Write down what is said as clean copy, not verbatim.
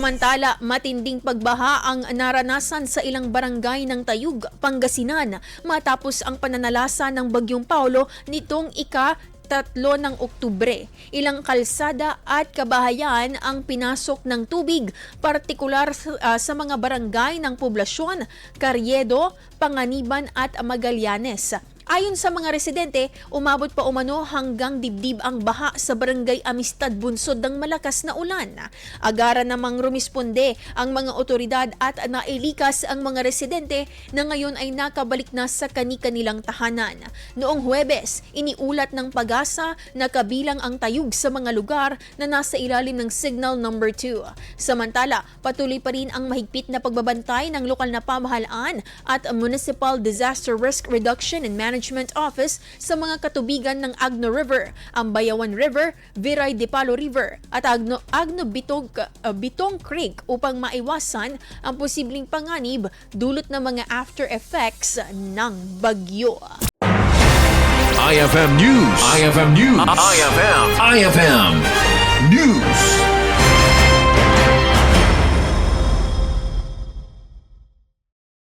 Samantala, matinding pagbaha ang naranasan sa ilang barangay ng Tayug, Pangasinan matapos ang pananalasa ng Bagyong Paolo nitong ika-3 ng Oktubre. Ilang kalsada at kabahayan ang pinasok ng tubig, partikular sa mga barangay ng poblasyon, Carriedo, Panganiban at Magallanes. Ayon sa mga residente, umabot pa umano hanggang dibdib ang baha sa barangay Amistad bunsod ng malakas na ulan. Agara namang rumisponde ang mga otoridad at nailikas ang mga residente na ngayon ay nakabalik na sa kani-kanilang tahanan. Noong Huwebes, iniulat ng Pag-asa na kabilang ang Tayug sa mga lugar na nasa ilalim ng Signal Number 2. Samantala, patuloy pa rin ang mahigpit na pagbabantay ng lokal na pamahalaan at Municipal Disaster Risk Reduction and Management Office sa mga katubigan ng Agno River, Ambayawan River, Viray de Palo River at Agno Bitong Creek upang maiwasan ang posibleng panganib dulot ng mga after effects ng bagyo. IFM News. IFM News. IFM News.